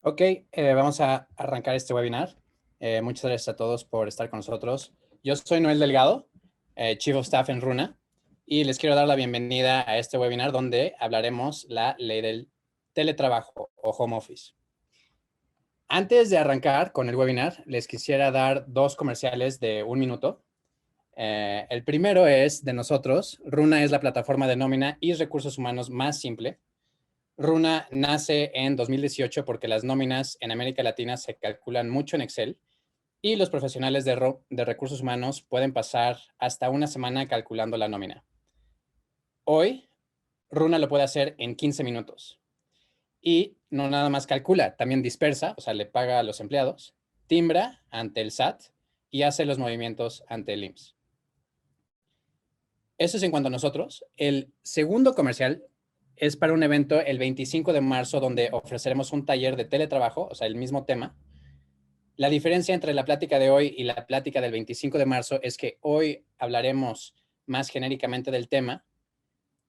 Ok, vamos a arrancar este webinar. Muchas gracias a todos por estar con nosotros. Yo soy Noel Delgado, Chief of Staff en Runa, y les quiero dar la bienvenida a este webinar donde hablaremos la ley del teletrabajo o home office. Antes de arrancar con el webinar, les quisiera dar dos comerciales de 1 minuto. El primero es de nosotros. Runa es la plataforma de nómina y recursos humanos más simple. Runa nace en 2018 porque las nóminas en América Latina se calculan mucho en Excel y los profesionales de recursos humanos pueden pasar hasta una semana calculando la nómina. Hoy, Runa lo puede hacer en 15 minutos. Y no nada más calcula, también dispersa, o sea, le paga a los empleados, timbra ante el SAT y hace los movimientos ante el IMSS. Eso es en cuanto a nosotros. El segundo comercial es para un evento el 25 de marzo donde ofreceremos un taller de teletrabajo, o sea, el mismo tema. La diferencia entre la plática de hoy y la plática del 25 de marzo es que hoy hablaremos más genéricamente del tema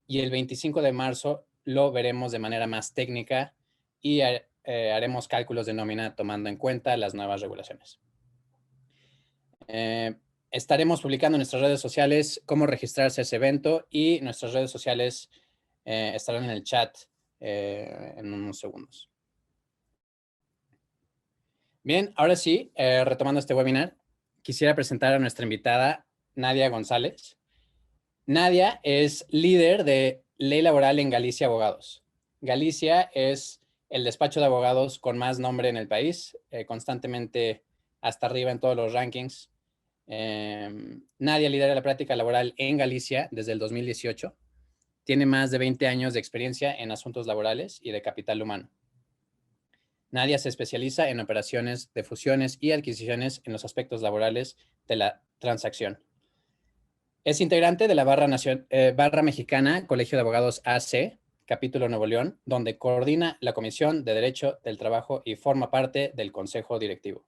y el 25 de marzo lo veremos de manera más técnica y haremos cálculos de nómina tomando en cuenta las nuevas regulaciones. Estaremos publicando en nuestras redes sociales cómo registrarse a ese evento y nuestras redes sociales estarán en el chat en unos segundos. Bien, ahora sí, retomando este webinar, quisiera presentar a nuestra invitada, Nadia González. Nadia es líder de Ley Laboral en Galicia Abogados. Galicia es el despacho de abogados con más nombre en el país, constantemente hasta arriba en todos los rankings. Nadia lidera la práctica laboral en Galicia desde el 2018. Tiene más de 20 años de experiencia en asuntos laborales y de capital humano. Nadia se especializa en operaciones de fusiones y adquisiciones en los aspectos laborales de la transacción. Es integrante de la Barra Mexicana Colegio de Abogados AC, capítulo Nuevo León, donde coordina la Comisión de Derecho del Trabajo y forma parte del Consejo Directivo.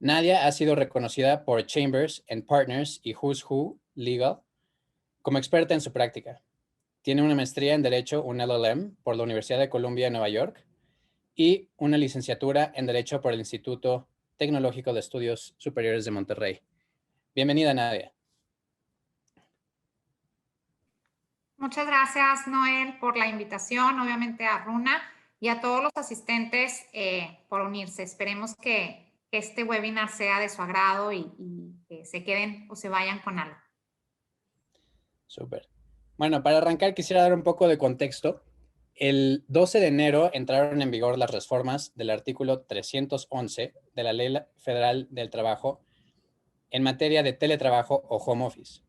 Nadia ha sido reconocida por Chambers and Partners y Who's Who Legal como experta en su práctica. Tiene una maestría en Derecho, un LLM, por la Universidad de Columbia en Nueva York y una licenciatura en Derecho por el Instituto Tecnológico de Estudios Superiores de Monterrey. Bienvenida, Nadia. Muchas gracias, Noel, por la invitación, obviamente a Runa y a todos los asistentes por unirse. Esperemos que este webinar sea de su agrado y que se queden o se vayan con algo. Súper. Bueno, para arrancar quisiera dar un poco de contexto. El 12 de enero entraron en vigor las reformas del artículo 311 de la Ley Federal del Trabajo en materia de teletrabajo o home office,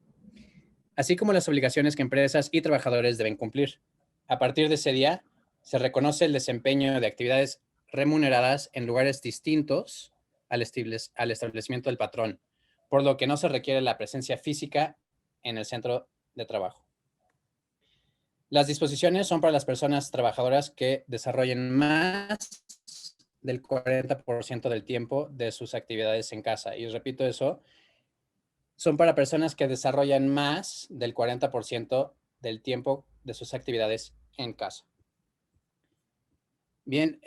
así como las obligaciones que empresas y trabajadores deben cumplir. A partir de ese día, se reconoce el desempeño de actividades remuneradas en lugares distintos al establecimiento del patrón, por lo que no se requiere la presencia física en el centro de trabajo. Las disposiciones son para las personas trabajadoras que desarrollen más del 40% del tiempo de sus actividades en casa. Y repito eso, son para personas que desarrollan más del 40% del tiempo de sus actividades en casa. Bien,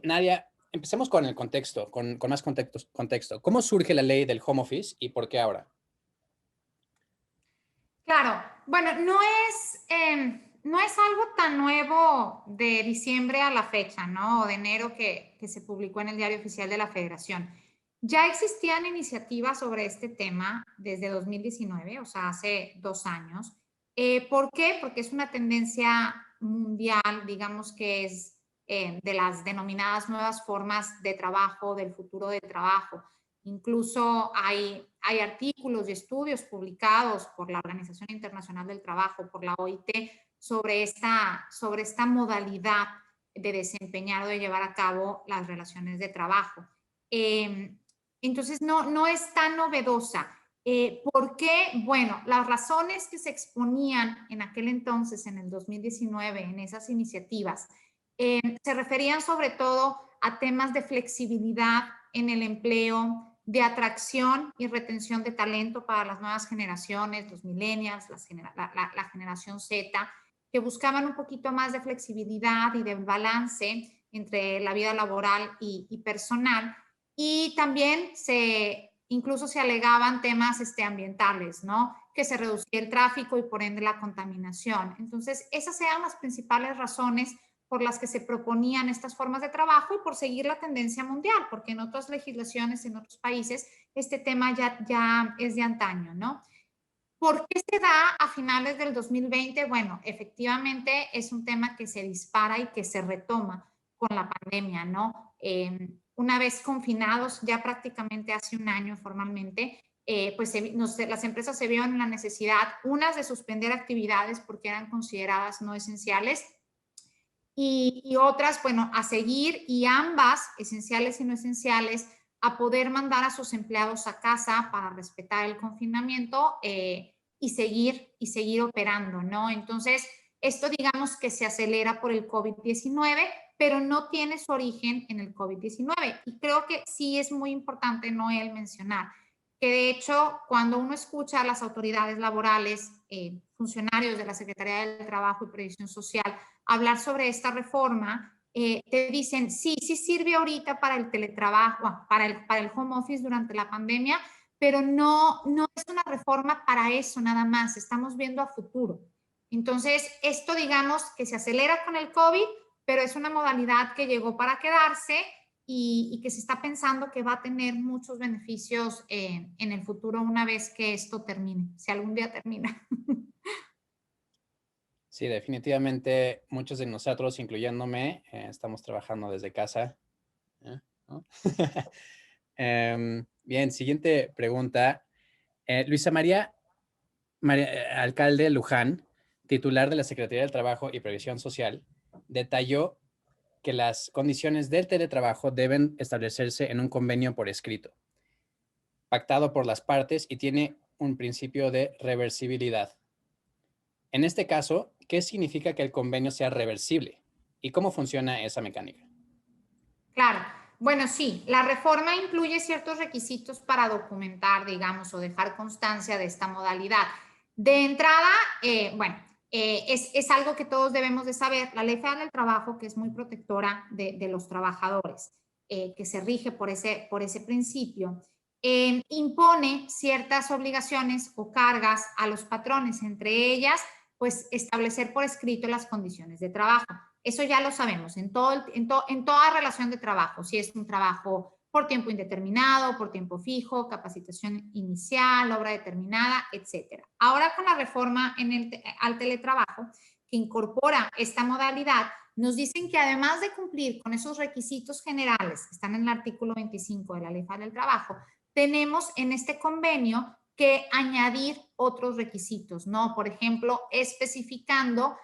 Nadia, empecemos con el contexto, con más contexto. ¿Cómo surge la ley del home office y por qué ahora? Claro, bueno, no es algo tan nuevo de diciembre a la fecha, ¿no? O de enero que se publicó en el Diario Oficial de la Federación. Ya existían iniciativas sobre este tema desde 2019, o sea, hace 2 años. ¿Por qué? Porque es una tendencia mundial, digamos que es de las denominadas nuevas formas de trabajo, del futuro del trabajo. Incluso hay artículos y estudios publicados por la Organización Internacional del Trabajo, por la OIT, sobre esta modalidad de desempeñar o de llevar a cabo las relaciones de trabajo. Entonces, no es tan novedosa. ¿Por qué? Bueno, las razones que se exponían en aquel entonces, en el 2019, en esas iniciativas, se referían sobre todo a temas de flexibilidad en el empleo, de atracción y retención de talento para las nuevas generaciones, los millennials, la generación Z, que buscaban un poquito más de flexibilidad y de balance entre la vida laboral y personal. Y también incluso se alegaban temas ambientales, ¿no? Que se reducía el tráfico y por ende la contaminación. Entonces, esas eran las principales razones por las que se proponían estas formas de trabajo y por seguir la tendencia mundial, porque en otras legislaciones, en otros países, este tema ya es de antaño, ¿no? ¿Por qué se da a finales del 2020? Bueno, efectivamente es un tema que se dispara y que se retoma con la pandemia, ¿no? Una vez confinados, ya prácticamente hace un año formalmente, pues las empresas se vieron en la necesidad, unas de suspender actividades porque eran consideradas no esenciales y otras, bueno, a seguir y ambas, esenciales y no esenciales, a poder mandar a sus empleados a casa para respetar el confinamiento y seguir operando, ¿no? Entonces, esto digamos que se acelera por el COVID-19, pero no tiene su origen en el COVID-19. Y creo que sí es muy importante, Noel, mencionar que de hecho, cuando uno escucha a las autoridades laborales, funcionarios de la Secretaría del Trabajo y Previsión Social, hablar sobre esta reforma, te dicen, sí sirve ahorita para el teletrabajo, para el home office durante la pandemia, pero no es una reforma para eso nada más, estamos viendo a futuro. Entonces, esto digamos que se acelera con el COVID, pero es una modalidad que llegó para quedarse y que se está pensando que va a tener muchos beneficios en el futuro una vez que esto termine, si algún día termina. Sí, definitivamente muchos de nosotros, incluyéndome, estamos trabajando desde casa. ¿No? Bien, siguiente pregunta. Luisa María, alcalde Luján, titular de la Secretaría del Trabajo y Previsión Social, detalló que las condiciones del teletrabajo deben establecerse en un convenio por escrito, pactado por las partes y tiene un principio de reversibilidad. En este caso, ¿qué significa que el convenio sea reversible? ¿Y cómo funciona esa mecánica? Claro. Bueno, sí, la reforma incluye ciertos requisitos para documentar, digamos, o dejar constancia de esta modalidad. De entrada, es algo que todos debemos de saber. La Ley Federal del Trabajo, que es muy protectora de los trabajadores, que se rige por ese principio, impone ciertas obligaciones o cargas a los patrones, entre ellas, pues establecer por escrito las condiciones de trabajo. Eso ya lo sabemos en toda relación de trabajo, si es un trabajo por tiempo indeterminado, por tiempo fijo, capacitación inicial, obra determinada, etc. Ahora con la reforma al teletrabajo, que incorpora esta modalidad, nos dicen que además de cumplir con esos requisitos generales que están en el artículo 25 de la Ley Federal del Trabajo, tenemos en este convenio que añadir otros requisitos, ¿no? Por ejemplo, especificando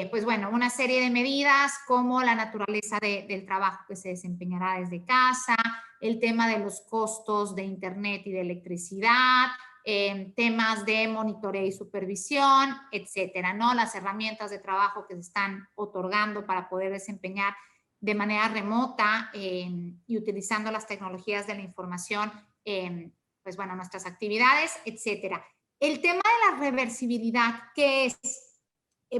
pues bueno, una serie de medidas como la naturaleza del trabajo que se desempeñará desde casa, el tema de los costos de internet y de electricidad, temas de monitoreo y supervisión, etcétera, ¿no? Las herramientas de trabajo que se están otorgando para poder desempeñar de manera remota y utilizando las tecnologías de la información, pues bueno, nuestras actividades, etcétera. El tema de la reversibilidad, ¿qué es?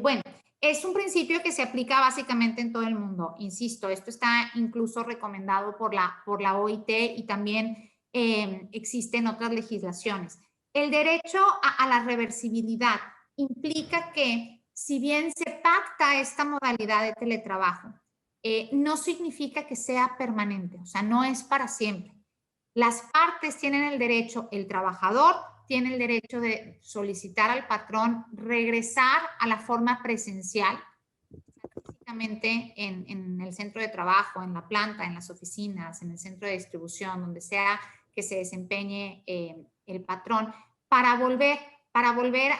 Bueno, es un principio que se aplica básicamente en todo el mundo. Insisto, esto está incluso recomendado por la OIT y también existe en otras legislaciones. El derecho a la reversibilidad implica que si bien se pacta esta modalidad de teletrabajo, no significa que sea permanente, o sea, no es para siempre. Las partes tienen el derecho, el trabajador tiene el derecho de solicitar al patrón regresar a la forma presencial, físicamente en el centro de trabajo, en la planta, en las oficinas, en el centro de distribución, donde sea que se desempeñe el patrón, para volver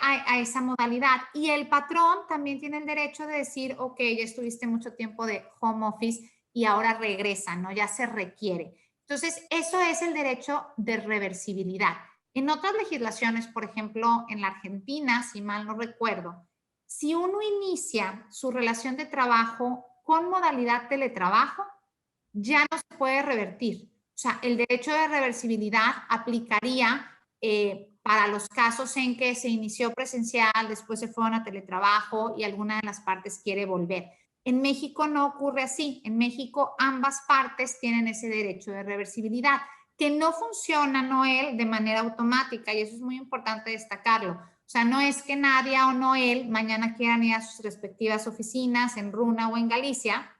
a esa modalidad. Y el patrón también tiene el derecho de decir, ok, ya estuviste mucho tiempo de home office y ahora regresa, ¿no? Ya se requiere. Entonces, eso es el derecho de reversibilidad. En otras legislaciones, por ejemplo, en la Argentina, si mal no recuerdo, si uno inicia su relación de trabajo con modalidad teletrabajo, ya no se puede revertir. O sea, el derecho de reversibilidad aplicaría para los casos en que se inició presencial, después se fueron a teletrabajo y alguna de las partes quiere volver. En México no ocurre así. En México ambas partes tienen ese derecho de reversibilidad, que no funciona, Noel, de manera automática, y eso es muy importante destacarlo. O sea, no es que Nadia o Noel mañana quieran ir a sus respectivas oficinas en Runa o en Galicia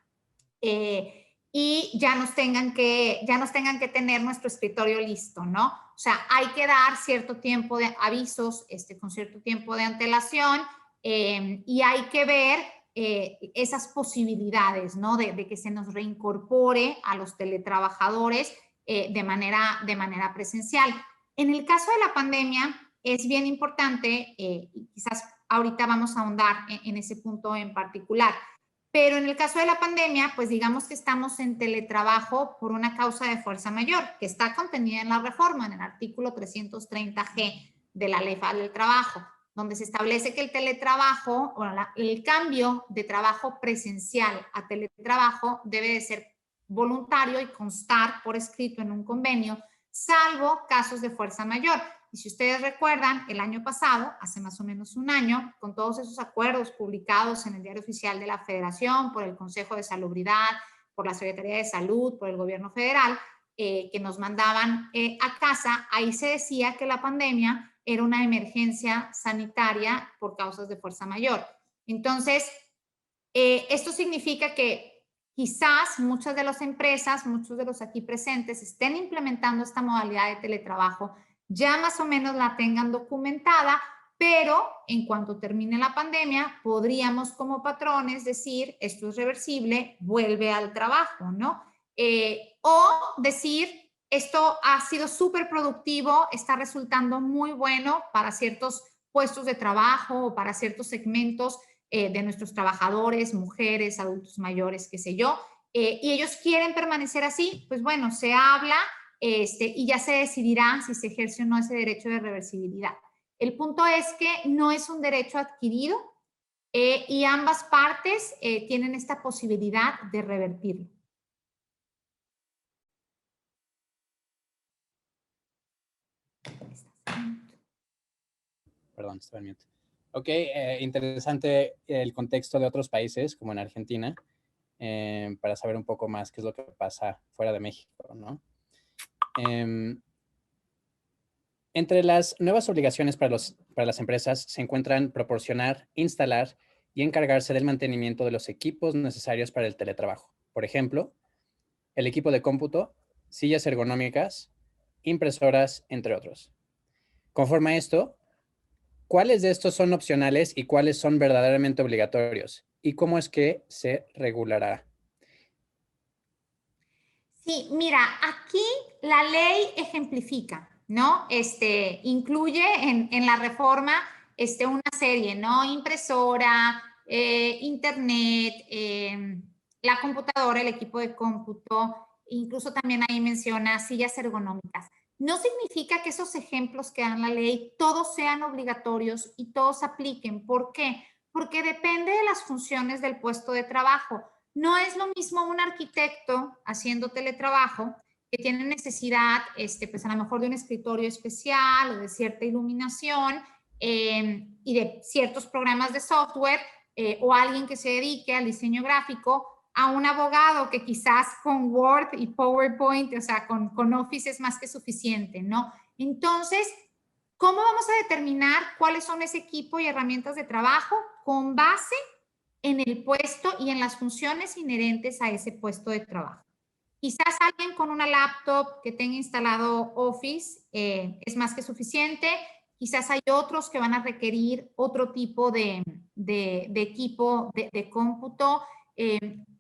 y ya nos tengan que tener nuestro escritorio listo, ¿no? O sea, hay que dar cierto tiempo de avisos, con cierto tiempo de antelación y hay que ver esas posibilidades, ¿no? De que se nos reincorpore a los teletrabajadores de manera presencial. En el caso de la pandemia, es bien importante, y quizás ahorita vamos a ahondar en ese punto en particular, pero en el caso de la pandemia, pues digamos que estamos en teletrabajo por una causa de fuerza mayor, que está contenida en la reforma, en el artículo 330G de la Ley Federal del Trabajo, donde se establece que el teletrabajo, o el cambio de trabajo presencial a teletrabajo debe de ser voluntario y constar por escrito en un convenio, salvo casos de fuerza mayor. Y si ustedes recuerdan, el año pasado, hace más o menos un año, con todos esos acuerdos publicados en el Diario Oficial de la Federación, por el Consejo de Salubridad, por la Secretaría de Salud, por el Gobierno Federal, que nos mandaban a casa, ahí se decía que la pandemia era una emergencia sanitaria por causas de fuerza mayor. Entonces, esto significa que quizás muchas de las empresas, muchos de los aquí presentes, estén implementando esta modalidad de teletrabajo, ya más o menos la tengan documentada, pero en cuanto termine la pandemia, podríamos como patrones decir, esto es reversible, vuelve al trabajo, ¿no? O decir, esto ha sido súper productivo, está resultando muy bueno para ciertos puestos de trabajo o para ciertos segmentos de nuestros trabajadores, mujeres, adultos mayores, qué sé yo, y ellos quieren permanecer así, pues bueno, se habla y ya se decidirá si se ejerce o no ese derecho de reversibilidad. El punto es que no es un derecho adquirido y ambas partes tienen esta posibilidad de revertirlo. Perdón, estaba en mute. Ok, interesante el contexto de otros países, como en Argentina, para saber un poco más qué es lo que pasa fuera de México, ¿no? Entre las nuevas obligaciones para las empresas se encuentran proporcionar, instalar y encargarse del mantenimiento de los equipos necesarios para el teletrabajo. Por ejemplo, el equipo de cómputo, sillas ergonómicas, impresoras, entre otros. Conforme a esto, ¿cuáles de estos son opcionales y cuáles son verdaderamente obligatorios? ¿Y cómo es que se regulará? Sí, mira, aquí la ley ejemplifica, ¿no? Incluye en la reforma una serie, ¿no? Impresora, internet, la computadora, el equipo de cómputo, incluso también ahí menciona sillas ergonómicas. No significa que esos ejemplos que dan la ley todos sean obligatorios y todos apliquen. ¿Por qué? Porque depende de las funciones del puesto de trabajo. No es lo mismo un arquitecto haciendo teletrabajo que tiene necesidad, pues a lo mejor de un escritorio especial o de cierta iluminación y de ciertos programas de software o alguien que se dedique al diseño gráfico a un abogado que quizás con Word y PowerPoint, o sea, con Office es más que suficiente, ¿no? Entonces, ¿cómo vamos a determinar cuáles son ese equipo y herramientas de trabajo? Con base en el puesto y en las funciones inherentes a ese puesto de trabajo. Quizás alguien con una laptop que tenga instalado Office es más que suficiente. Quizás hay otros que van a requerir otro tipo de equipo de cómputo.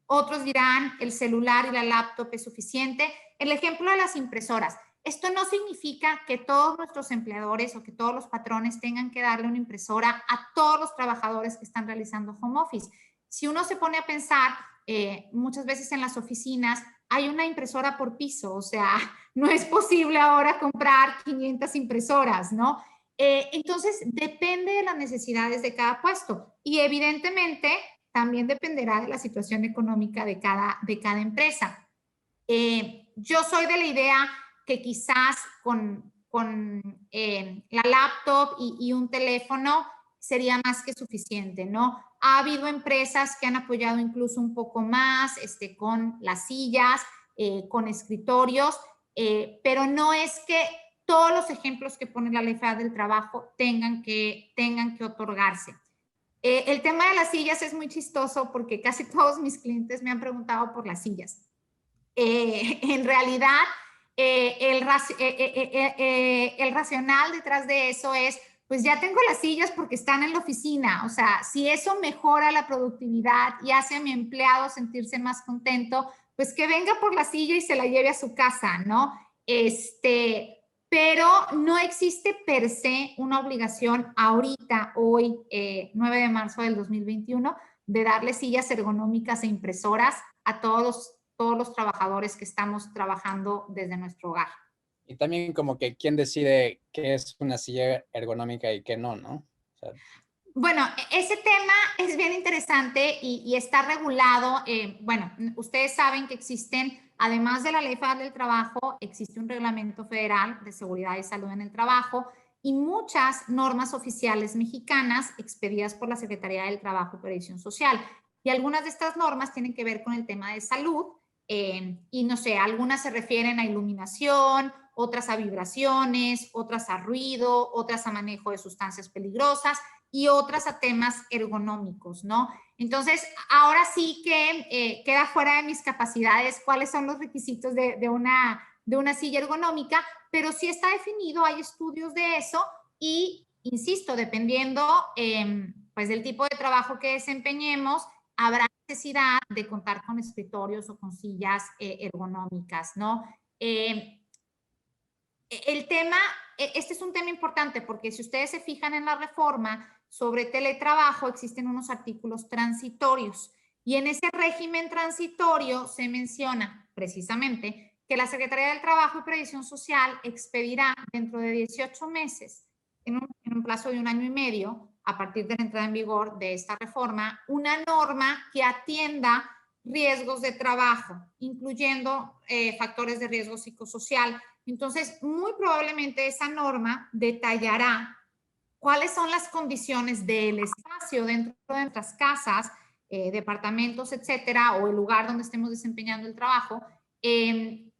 Otros dirán el celular y la laptop es suficiente. El ejemplo de las impresoras. Esto no significa que todos nuestros empleadores o que todos los patrones tengan que darle una impresora a todos los trabajadores que están realizando home office. Si uno se pone a pensar, muchas veces en las oficinas hay una impresora por piso, o sea, no es posible ahora comprar 500 impresoras, ¿no? Entonces, depende de las necesidades de cada puesto y evidentemente también dependerá de la situación económica de cada empresa. Yo soy de la idea que quizás con la laptop y un teléfono sería más que suficiente, ¿no? Ha habido empresas que han apoyado incluso un poco más con las sillas, con escritorios, pero no es que todos los ejemplos que pone la Ley Federal del Trabajo tengan que otorgarse. El tema de las sillas es muy chistoso porque casi todos mis clientes me han preguntado por las sillas. En realidad, el racional detrás de eso es, pues ya tengo las sillas porque están en la oficina. O sea, si eso mejora la productividad y hace a mi empleado sentirse más contento, pues que venga por la silla y se la lleve a su casa, ¿no? Pero no existe per se una obligación ahorita, hoy, 9 de marzo del 2021, de darle sillas ergonómicas e impresoras a todos los trabajadores que estamos trabajando desde nuestro hogar. Y también como que quién decide qué es una silla ergonómica y qué no, ¿no? O sea, bueno, ese tema es bien interesante y está regulado. Bueno, ustedes saben que existen, además de la Ley Federal del Trabajo, existe un reglamento federal de seguridad y salud en el trabajo y muchas normas oficiales mexicanas expedidas por la Secretaría del Trabajo y Previsión Social. Y algunas de estas normas tienen que ver con el tema de salud y no sé, algunas se refieren a iluminación, otras a vibraciones, otras a ruido, otras a manejo de sustancias peligrosas y otras a temas ergonómicos, ¿no? Entonces, ahora sí que queda fuera de mis capacidades cuáles son los requisitos de una silla ergonómica, pero sí está definido, hay estudios de eso y, insisto, dependiendo pues del tipo de trabajo que desempeñemos, habrá necesidad de contar con escritorios o con sillas ergonómicas, ¿no? El tema, este es un tema importante porque si ustedes se fijan en la reforma sobre teletrabajo, existen unos artículos transitorios y en ese régimen transitorio se menciona precisamente que la Secretaría del Trabajo y Previsión Social expedirá dentro de 18 meses, en un plazo de 1 año y medio, a partir de la entrada en vigor de esta reforma, una norma que atienda riesgos de trabajo, incluyendo factores de riesgo psicosocial. Entonces, muy probablemente esa norma detallará cuáles son las condiciones del espacio dentro de nuestras casas, departamentos, etcétera, o el lugar donde estemos desempeñando el trabajo,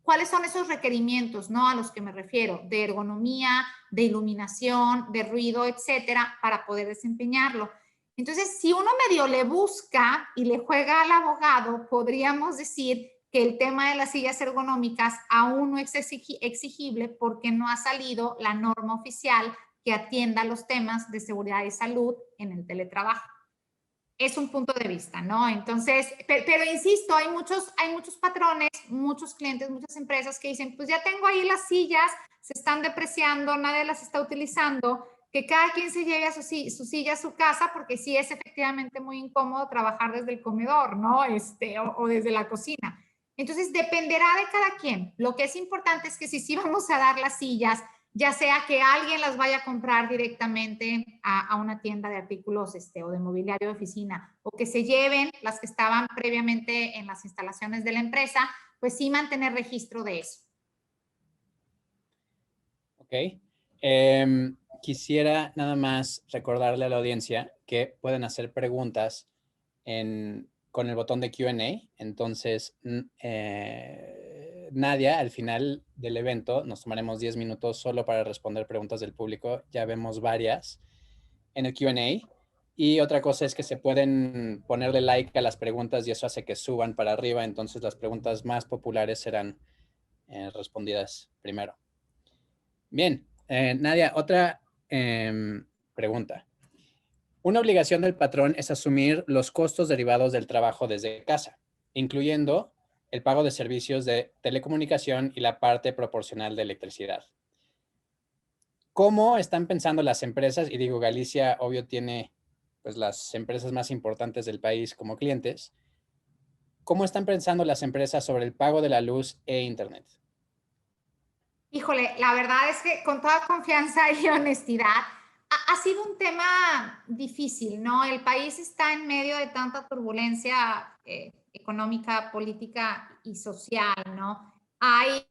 cuáles son esos requerimientos, ¿no? A los que me refiero, de ergonomía, de iluminación, de ruido, etcétera, para poder desempeñarlo. Entonces, si uno medio le busca y le juega al abogado, podríamos decir que el tema de las sillas ergonómicas aún no es exigible porque no ha salido la norma oficial que atienda los temas de seguridad y salud en el teletrabajo. Es un punto de vista, ¿no? Entonces, pero insisto, hay muchos patrones, muchos clientes, muchas empresas que dicen, pues ya tengo ahí las sillas, se están depreciando, nadie las está utilizando, que cada quien se lleve a su silla a su casa, porque sí es efectivamente muy incómodo trabajar desde el comedor, ¿no? O desde la cocina. Entonces, dependerá de cada quien. Lo que es importante es que si sí vamos a dar las sillas, ya sea que alguien las vaya a comprar directamente a una tienda de artículos o de mobiliario de oficina, o que se lleven las que estaban previamente en las instalaciones de la empresa, pues sí mantener registro de eso. Ok. Quisiera nada más recordarle a la audiencia que pueden hacer preguntas con el botón de Q&A. Entonces, Nadia, al final del evento, nos tomaremos 10 minutos solo para responder preguntas del público. Ya vemos varias en el Q&A. Y otra cosa es que se pueden ponerle like a las preguntas y eso hace que suban para arriba. Entonces, las preguntas más populares serán respondidas primero. Bien, Nadia, otra pregunta. Una obligación del patrón es asumir los costos derivados del trabajo desde casa, incluyendo el pago de servicios de telecomunicación y la parte proporcional de electricidad. ¿Cómo están pensando las empresas? Y digo, Galicia, obvio, tiene pues, las empresas más importantes del país como clientes. ¿Cómo están pensando las empresas sobre el pago de la luz e internet? Híjole, la verdad es que con toda confianza y honestidad, ha sido un tema difícil, ¿no? El país está en medio de tanta turbulencia económica, política y social, ¿no? Hay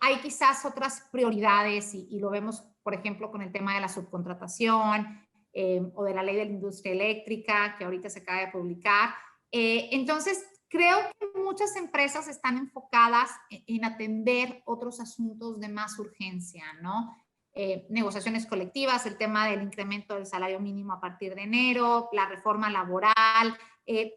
hay quizás otras prioridades y lo vemos, por ejemplo, con el tema de la subcontratación o de la ley de la industria eléctrica que ahorita se acaba de publicar. Entonces, creo que muchas empresas están enfocadas en atender otros asuntos de más urgencia, ¿no? Negociaciones colectivas, el tema del incremento del salario mínimo a partir de enero, la reforma laboral,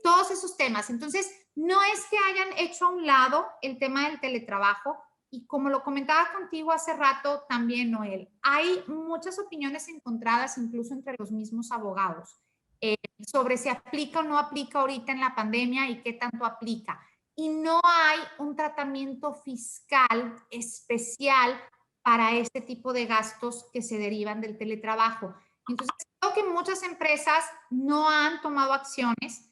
todos esos temas. Entonces, no es que hayan hecho a un lado el tema del teletrabajo, y como lo comentaba contigo hace rato también, Noel, hay muchas opiniones encontradas incluso entre los mismos abogados sobre si aplica o no aplica ahorita en la pandemia y qué tanto aplica. Y no hay un tratamiento fiscal especial para este tipo de gastos que se derivan del teletrabajo. Entonces, creo que muchas empresas no han tomado acciones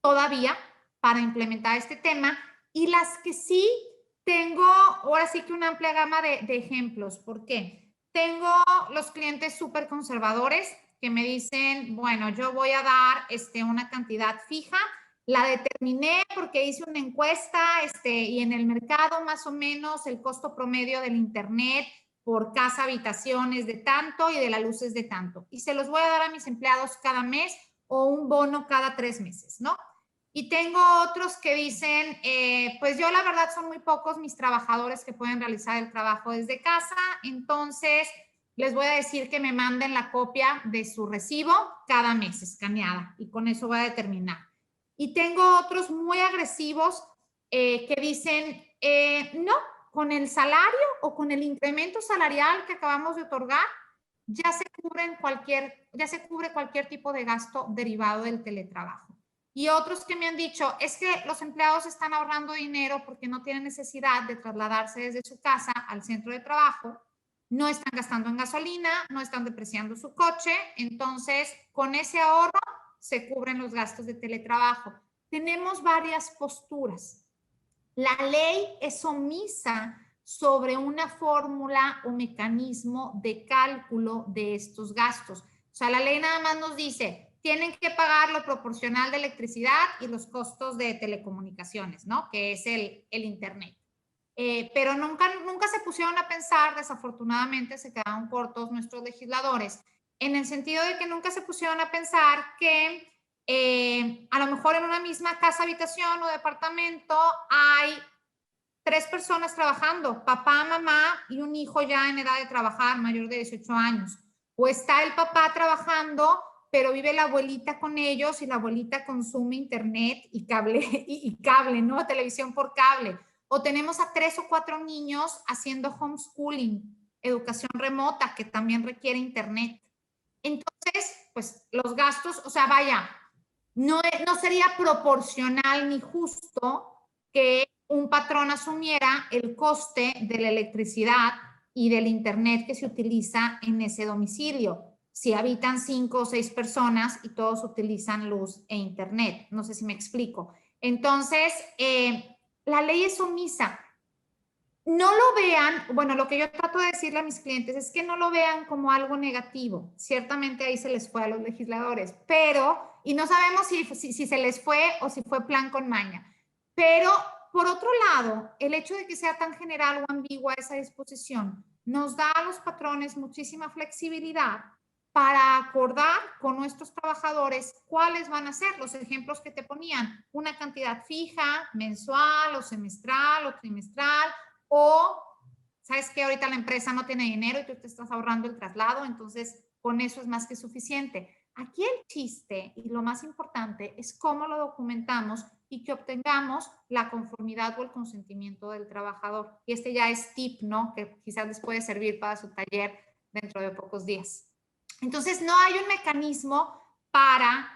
todavía para implementar este tema, y las que sí tengo, ahora sí que una amplia gama de ejemplos. ¿Por qué? Tengo los clientes súper conservadores que me dicen, bueno, yo voy a dar una cantidad fija, la determiné porque hice una encuesta y en el mercado más o menos el costo promedio del internet por casa, habitación es de tanto y de la luz es de tanto. Y se los voy a dar a mis empleados cada mes o un bono cada 3 meses, ¿no? Y tengo otros que dicen, pues yo la verdad son muy pocos mis trabajadores que pueden realizar el trabajo desde casa, entonces les voy a decir que me manden la copia de su recibo cada mes escaneada y con eso voy a determinar. Y tengo otros muy agresivos que dicen, no, con el salario o con el incremento salarial que acabamos de otorgar, ya se cubre cualquier tipo de gasto derivado del teletrabajo. Y otros que me han dicho, es que los empleados están ahorrando dinero porque no tienen necesidad de trasladarse desde su casa al centro de trabajo, no están gastando en gasolina, no están depreciando su coche, entonces con ese ahorro se cubren los gastos de teletrabajo. Tenemos varias posturas. La ley es omisa sobre una fórmula o mecanismo de cálculo de estos gastos. O sea, la ley nada más nos dice, tienen que pagar lo proporcional de electricidad y los costos de telecomunicaciones, ¿no? Que es el internet. Pero nunca se pusieron a pensar, desafortunadamente se quedaron cortos nuestros legisladores, en el sentido de que nunca se pusieron a pensar que a lo mejor en una misma casa, habitación o departamento hay 3 personas trabajando, papá, mamá y un hijo ya en edad de trabajar, mayor de 18 años. O está el papá trabajando, pero vive la abuelita con ellos y la abuelita consume internet y cable, ¿no? Televisión por cable. O tenemos a 3 o 4 niños haciendo homeschooling, educación remota, que también requiere internet. Entonces, pues los gastos, o sea, vaya, no sería proporcional ni justo que un patrón asumiera el coste de la electricidad y del internet que se utiliza en ese domicilio, si habitan 5 o 6 personas y todos utilizan luz e internet. No sé si me explico. Entonces, la ley es omisa. No lo vean, bueno, lo que yo trato de decirle a mis clientes es que no lo vean como algo negativo. Ciertamente ahí se les fue a los legisladores, pero, y no sabemos si se les fue o si fue plan con maña, pero por otro lado, el hecho de que sea tan general o ambigua esa disposición nos da a los patrones muchísima flexibilidad para acordar con nuestros trabajadores cuáles van a ser los ejemplos que te ponían, una cantidad fija, mensual o semestral o trimestral, o sabes que ahorita la empresa no tiene dinero y tú te estás ahorrando el traslado, entonces con eso es más que suficiente. Aquí el chiste y lo más importante es cómo lo documentamos y que obtengamos la conformidad o el consentimiento del trabajador. Y ya es tip, ¿no? Que quizás les puede servir para su taller dentro de pocos días. Entonces, no hay un mecanismo para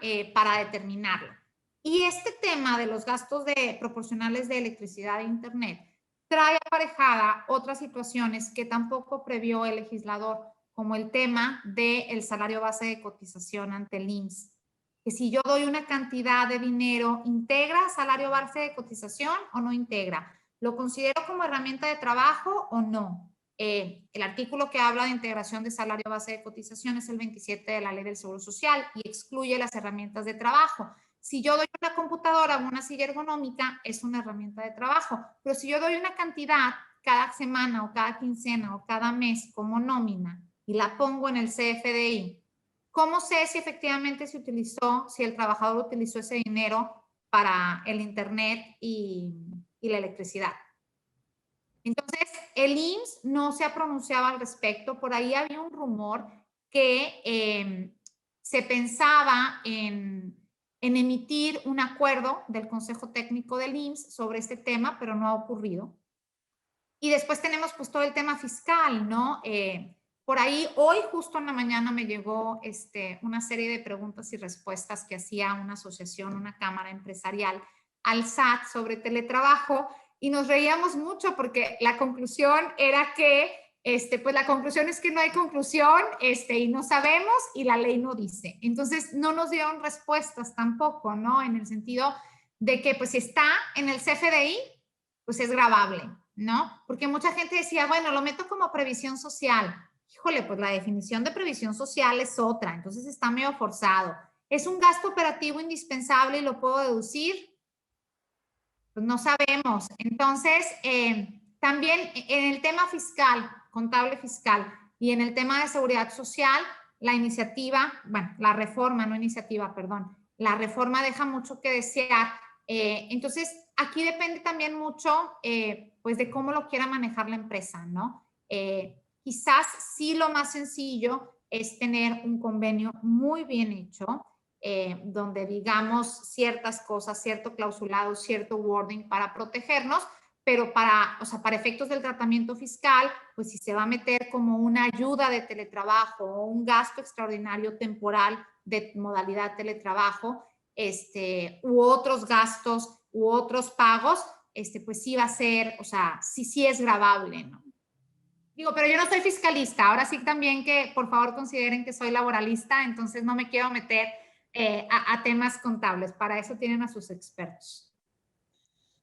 determinarlo. Y este tema de los gastos proporcionales de electricidad e internet trae aparejada otras situaciones que tampoco previó el legislador, como el tema del salario base de cotización ante el IMSS. Que si yo doy una cantidad de dinero, ¿integra salario base de cotización o no integra? ¿Lo considero como herramienta de trabajo o no? El artículo que habla de integración de salario base de cotización es el 27 de la Ley del Seguro Social y excluye las herramientas de trabajo. Si yo doy una computadora o una silla ergonómica, es una herramienta de trabajo. Pero si yo doy una cantidad cada semana o cada quincena o cada mes como nómina y la pongo en el CFDI, ¿cómo sé si efectivamente se utilizó, si el trabajador utilizó ese dinero para el internet y la electricidad? Entonces, el IMSS no se ha pronunciado al respecto. Por ahí había un rumor que se pensaba en emitir un acuerdo del Consejo Técnico del IMSS sobre este tema, pero no ha ocurrido. Y después tenemos pues todo el tema fiscal, ¿no? Por ahí, hoy justo en la mañana me llegó una serie de preguntas y respuestas que hacía una asociación, una cámara empresarial al SAT sobre teletrabajo y nos reíamos mucho porque la conclusión era que, pues la conclusión es que no hay conclusión y no sabemos y la ley no dice. Entonces no nos dieron respuestas tampoco, ¿no? En el sentido de que pues si está en el CFDI, pues es gravable, ¿no? Porque mucha gente decía, bueno, lo meto como previsión social. Híjole, pues la definición de previsión social es otra, entonces está medio forzado. ¿Es un gasto operativo indispensable y lo puedo deducir? Pues no sabemos. Entonces, también en el tema fiscal, contable fiscal, y en el tema de seguridad social, la iniciativa, bueno, la reforma, no iniciativa, perdón, la reforma deja mucho que desear. Entonces, aquí depende también mucho, pues, de cómo lo quiera manejar la empresa, ¿no? Quizás sí lo más sencillo es tener un convenio muy bien hecho, donde digamos ciertas cosas, cierto clausulado, cierto wording para protegernos, pero para efectos del tratamiento fiscal, pues si se va a meter como una ayuda de teletrabajo o un gasto extraordinario temporal de modalidad teletrabajo, u otros gastos u otros pagos, pues sí va a ser, sí es gravable, ¿no? Digo, pero yo no soy fiscalista. Ahora sí también que por favor consideren que soy laboralista, entonces no me quiero meter a temas contables. Para eso tienen a sus expertos.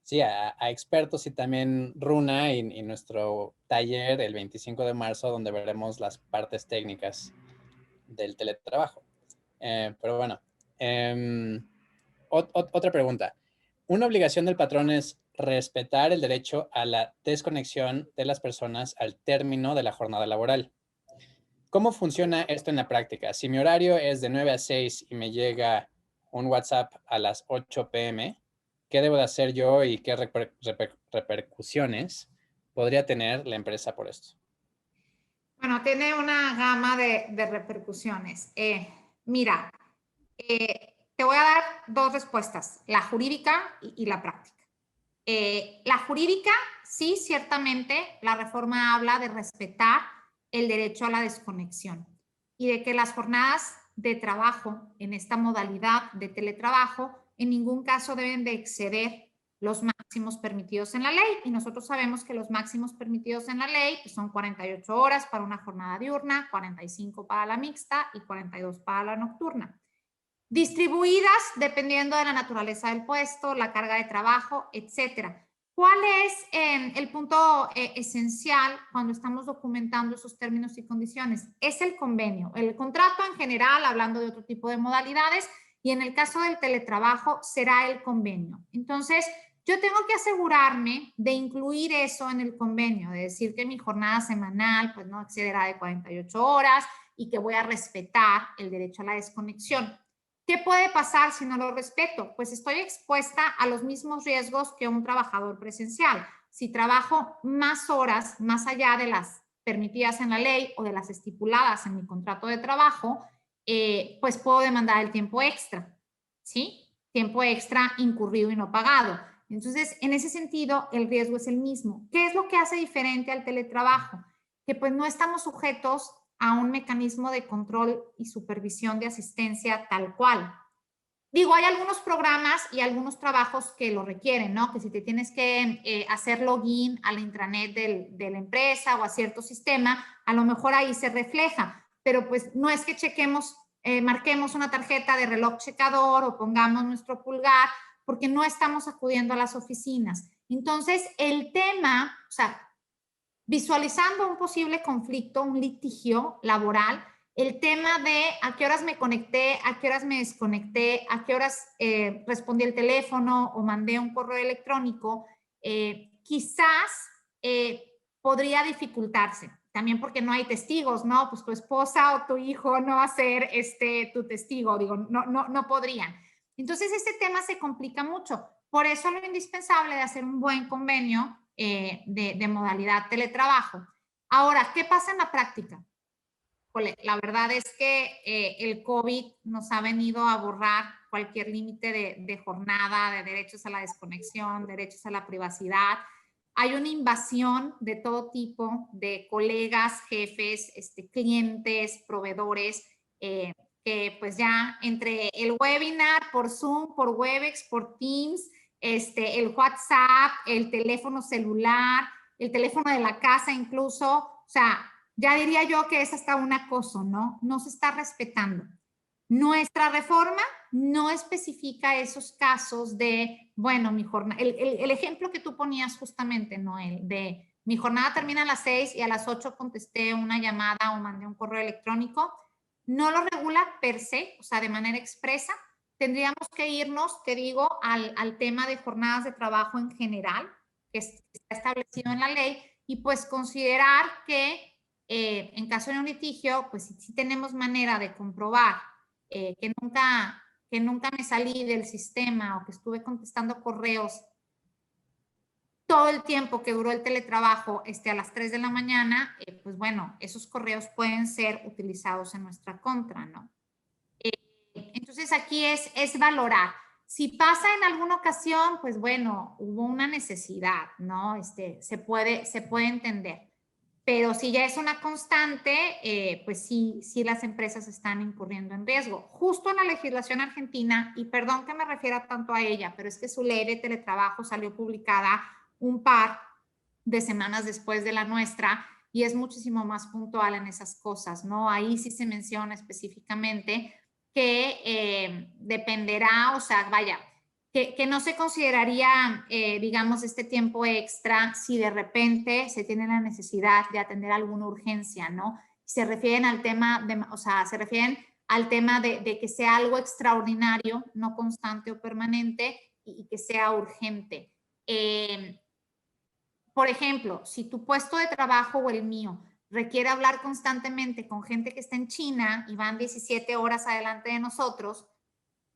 Sí, a expertos y también Runa y nuestro taller el 25 de marzo, donde veremos las partes técnicas del teletrabajo. Pero bueno, otra pregunta. Una obligación del patrón es respetar el derecho a la desconexión de las personas al término de la jornada laboral. ¿Cómo funciona esto en la práctica? Si mi horario es de 9 a 6 y me llega un WhatsApp a las 8 p.m., ¿qué debo de hacer yo y qué repercusiones podría tener la empresa por esto? Bueno, tiene una gama de repercusiones. Mira, te voy a dar dos respuestas, la jurídica y la práctica. La jurídica, sí, ciertamente, la reforma habla de respetar el derecho a la desconexión y de que las jornadas de trabajo en esta modalidad de teletrabajo en ningún caso deben de exceder los máximos permitidos en la ley. Y nosotros sabemos que los máximos permitidos en la ley pues son 48 horas para una jornada diurna, 45 para la mixta y 42 para la nocturna. Distribuidas dependiendo de la naturaleza del puesto, la carga de trabajo, etcétera. ¿Cuál es el punto esencial cuando estamos documentando esos términos y condiciones? Es el convenio, el contrato en general, hablando de otro tipo de modalidades, y en el caso del teletrabajo será el convenio. Entonces, yo tengo que asegurarme de incluir eso en el convenio, de decir que mi jornada semanal pues no excederá de 48 horas y que voy a respetar el derecho a la desconexión. ¿Qué puede pasar si no lo respeto? Pues estoy expuesta a los mismos riesgos que un trabajador presencial. Si trabajo más horas, más allá de las permitidas en la ley o de las estipuladas en mi contrato de trabajo, pues puedo demandar el tiempo extra, ¿sí? Tiempo extra incurrido y no pagado. Entonces, en ese sentido, el riesgo es el mismo. ¿Qué es lo que hace diferente al teletrabajo? Que pues no estamos sujetos a un mecanismo de control y supervisión de asistencia tal cual. Digo, hay algunos programas y algunos trabajos que lo requieren, ¿no? Que si te tienes que hacer login a la intranet de la empresa o a cierto sistema, a lo mejor ahí se refleja, pero pues no es que chequemos, marquemos una tarjeta de reloj checador o pongamos nuestro pulgar, porque no estamos acudiendo a las oficinas. Entonces, el tema, visualizando un posible conflicto, un litigio laboral, El tema de a qué horas me conecté, a qué horas me desconecté, a qué horas respondí el teléfono o mandé un correo electrónico, quizás podría dificultarse. También porque no hay testigos, ¿no? Pues tu esposa o tu hijo no va a ser tu testigo, digo, no podrían. Entonces, este tema se complica mucho. Por eso lo indispensable de hacer un buen convenio de modalidad teletrabajo. Ahora, ¿qué pasa en la práctica? La verdad es que el COVID nos ha venido a borrar cualquier límite de jornada, de derechos a la desconexión, derechos a la privacidad. Hay una invasión de todo tipo de colegas, jefes, clientes, proveedores, que pues ya entre el webinar por Zoom, por Webex, por Teams, el WhatsApp, el teléfono celular, el teléfono de la casa incluso, o sea, ya diría yo que es hasta un acoso, ¿no? No se está respetando. Nuestra reforma no especifica esos casos de, bueno, mi jornada, el ejemplo que tú ponías justamente, Noel, de mi jornada termina a las 6 y a las 8 contesté una llamada o mandé un correo electrónico, no lo regula per se, o sea, de manera expresa. Tendríamos que irnos, te digo, al tema de jornadas de trabajo en general, que está establecido en la ley, y pues considerar que en caso de un litigio, pues si tenemos manera de comprobar que nunca me salí del sistema o que estuve contestando correos todo el tiempo que duró el teletrabajo a las 3 de la mañana, pues bueno, esos correos pueden ser utilizados en nuestra contra, ¿no? Entonces aquí es valorar. Si pasa en alguna ocasión, pues bueno, hubo una necesidad, ¿no? Se puede entender. Pero si ya es una constante, pues sí las empresas están incurriendo en riesgo. Justo en la legislación argentina, y perdón que me refiera tanto a ella, pero es que su ley de teletrabajo salió publicada un par de semanas después de la nuestra y es muchísimo más puntual en esas cosas, ¿no? Ahí sí se menciona específicamente que dependerá, o sea, vaya, que no se consideraría, digamos, este tiempo extra si de repente se tiene la necesidad de atender alguna urgencia, ¿no? Se refieren al tema, o sea, se refieren al tema de que sea algo extraordinario, no constante o permanente, y que sea urgente. Por ejemplo, si tu puesto de trabajo o el mío requiere hablar constantemente con gente que está en China y van 17 horas adelante de nosotros,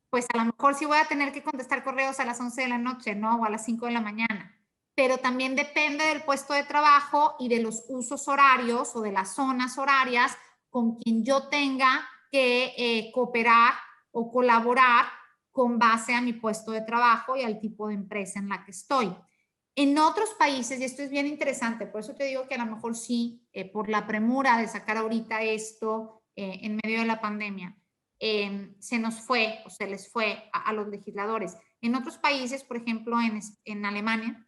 pues a lo mejor sí voy a tener que contestar correos a las 11 de la noche, ¿no? O a las 5 de la mañana. Pero también depende del puesto de trabajo y de los usos horarios o de las zonas horarias con quien yo tenga que cooperar o colaborar con base a mi puesto de trabajo y al tipo de empresa en la que estoy. En otros países, y esto es bien interesante, por eso te digo que a lo mejor sí, por la premura de sacar ahorita esto en medio de la pandemia, se nos fue o se les fue a los legisladores. En otros países, por ejemplo, en Alemania,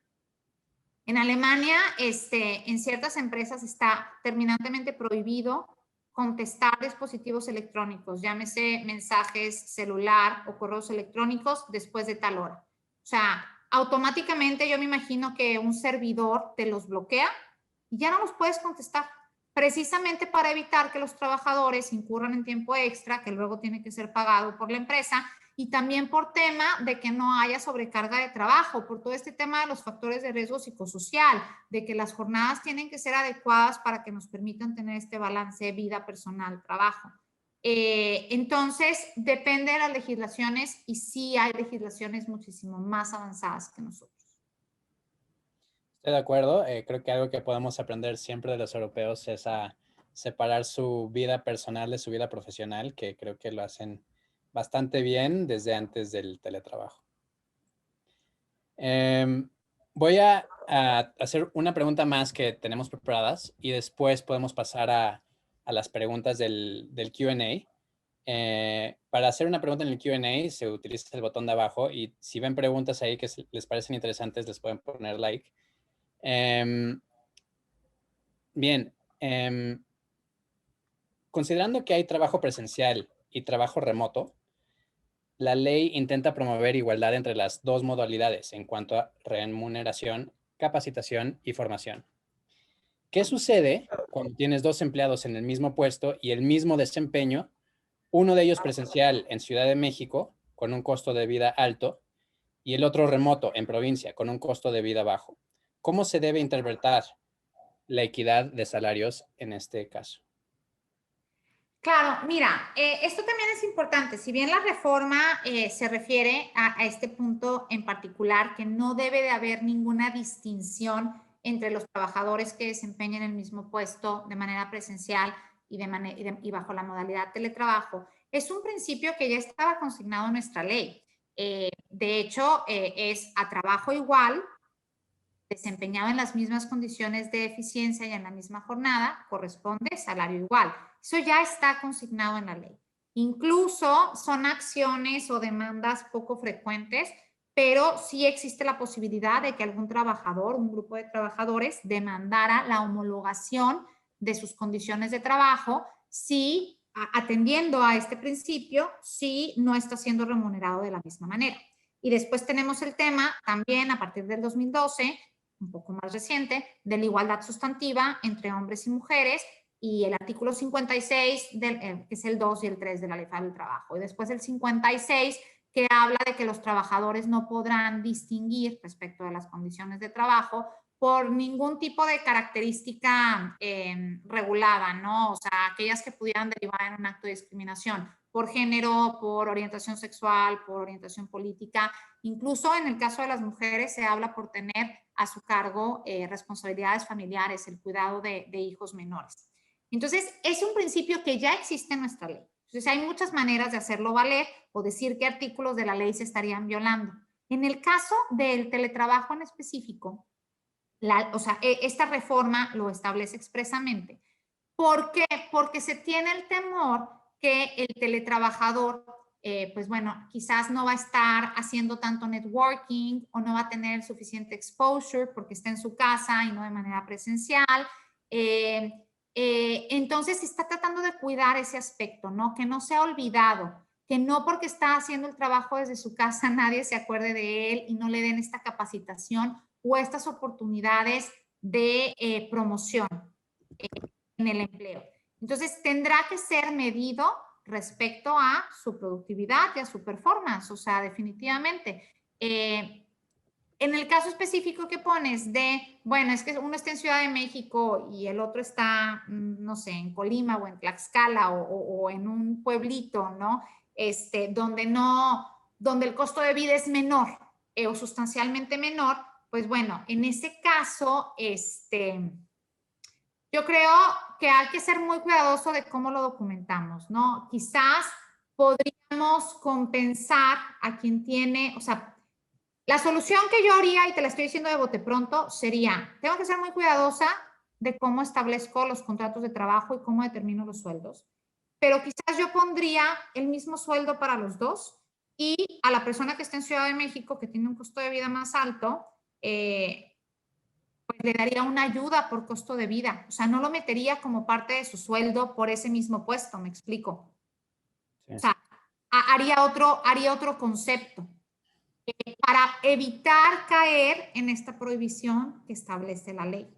en ciertas empresas está terminantemente prohibido contestar dispositivos electrónicos, llámese mensajes celular o correos electrónicos después de tal hora. O sea, automáticamente yo me imagino que un servidor te los bloquea y ya no los puedes contestar, precisamente para evitar que los trabajadores incurran en tiempo extra que luego tiene que ser pagado por la empresa y también por tema de que no haya sobrecarga de trabajo, por todo este tema de los factores de riesgo psicosocial, de que las jornadas tienen que ser adecuadas para que nos permitan tener este balance vida personal, trabajo. Entonces, depende de las legislaciones y sí hay legislaciones muchísimo más avanzadas que nosotros. Estoy de acuerdo. Creo que algo que podemos aprender siempre de los europeos es a separar su vida personal de su vida profesional, que creo que lo hacen bastante bien desde antes del teletrabajo. Voy a hacer una pregunta más que tenemos preparadas y después podemos pasar a las preguntas del Q&A. Para hacer una pregunta en el Q&A se utiliza el botón de abajo y si ven preguntas ahí que les parecen interesantes les pueden poner like. Bien, considerando que hay trabajo presencial y trabajo remoto, la ley intenta promover igualdad entre las dos modalidades en cuanto a remuneración, capacitación y formación. ¿Qué sucede cuando tienes dos empleados en el mismo puesto y el mismo desempeño, uno de ellos presencial en Ciudad de México con un costo de vida alto y el otro remoto en provincia con un costo de vida bajo. ¿Cómo se debe interpretar la equidad de salarios en este caso? Claro, mira, esto también es importante. Si bien la reforma se refiere a este punto en particular, que no debe de haber ninguna distinción entre los trabajadores que desempeñen el mismo puesto de manera presencial y bajo la modalidad teletrabajo, es un principio que ya estaba consignado en nuestra ley. De hecho, es a trabajo igual, desempeñado en las mismas condiciones de eficiencia y en la misma jornada, corresponde salario igual. Eso ya está consignado en la ley. Incluso son acciones o demandas poco frecuentes, pero sí existe la posibilidad de que algún trabajador, un grupo de trabajadores, demandara la homologación de sus condiciones de trabajo si, atendiendo a este principio, si no está siendo remunerado de la misma manera. Y después tenemos el tema también a partir del 2012, un poco más reciente, de la igualdad sustantiva entre hombres y mujeres y el artículo 56, que es el 2 y el 3 de la Ley Federal del Trabajo. Y después el 56, que habla de que los trabajadores no podrán distinguir respecto de las condiciones de trabajo por ningún tipo de característica regulada, ¿no? O sea, aquellas que pudieran derivar en un acto de discriminación por género, por orientación sexual, por orientación política. Incluso en el caso de las mujeres se habla por tener a su cargo responsabilidades familiares, el cuidado de hijos menores. Entonces, es un principio que ya existe en nuestra ley. Entonces, hay muchas maneras de hacerlo valer o decir qué artículos de la ley se estarían violando. En el caso del teletrabajo en específico, esta reforma lo establece expresamente. ¿Por qué? Porque se tiene el temor que el teletrabajador, pues bueno, quizás no va a estar haciendo tanto networking o no va a tener suficiente exposure porque está en su casa y no de manera presencial. Entonces se está tratando de cuidar ese aspecto, ¿no? Que no sea olvidado, que no porque está haciendo el trabajo desde su casa nadie se acuerde de él y no le den esta capacitación o estas oportunidades de promoción en el empleo. Entonces, tendrá que ser medido respecto a su productividad y a su performance, o sea, definitivamente. En el caso específico que pones de, bueno, es que uno está en Ciudad de México y el otro está, no sé, en Colima o en Tlaxcala o en un pueblito, ¿no? Donde el costo de vida es menor o sustancialmente menor, pues bueno, en ese caso, yo creo que hay que ser muy cuidadoso de cómo lo documentamos, ¿no? Quizás podríamos compensar a quien tiene, o sea, la solución que yo haría, y te la estoy diciendo de bote pronto, sería, tengo que ser muy cuidadosa de cómo establezco los contratos de trabajo y cómo determino los sueldos. Pero quizás yo pondría el mismo sueldo para los dos y a la persona que está en Ciudad de México, que tiene un costo de vida más alto, pues le daría una ayuda por costo de vida. O sea, no lo metería como parte de su sueldo por ese mismo puesto, me explico. Sí. O sea, haría otro concepto para evitar caer en esta prohibición que establece la ley.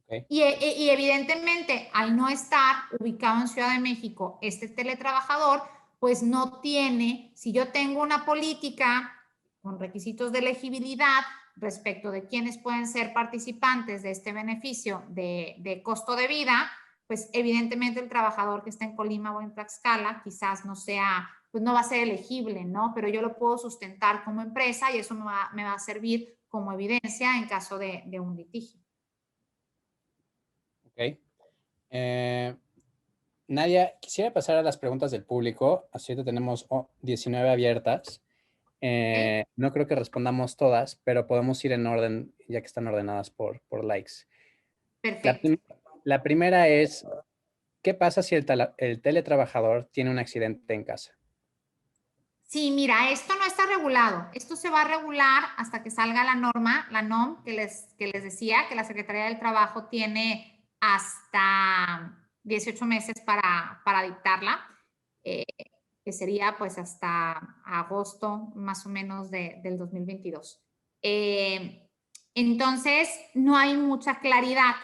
Okay. Y evidentemente, al no estar ubicado en Ciudad de México, este teletrabajador, pues no tiene, si yo tengo una política con requisitos de elegibilidad respecto de quiénes pueden ser participantes de este beneficio de costo de vida, pues evidentemente el trabajador que está en Colima o en Tlaxcala quizás no sea, pues no va a ser elegible, ¿no? Pero yo lo puedo sustentar como empresa y eso me va a servir como evidencia en caso de un litigio. Ok. Nadia, quisiera pasar a las preguntas del público. Así que tenemos 19 abiertas. No creo que respondamos todas, pero podemos ir en orden, ya que están ordenadas por likes. Perfecto. La primera es, ¿qué pasa si el teletrabajador tiene un accidente en casa? Sí, mira, esto no está regulado. Esto se va a regular hasta que salga la norma, la NOM, que les decía que la Secretaría del Trabajo tiene hasta 18 meses para dictarla, que sería pues hasta agosto más o menos del 2022. Entonces, no hay mucha claridad.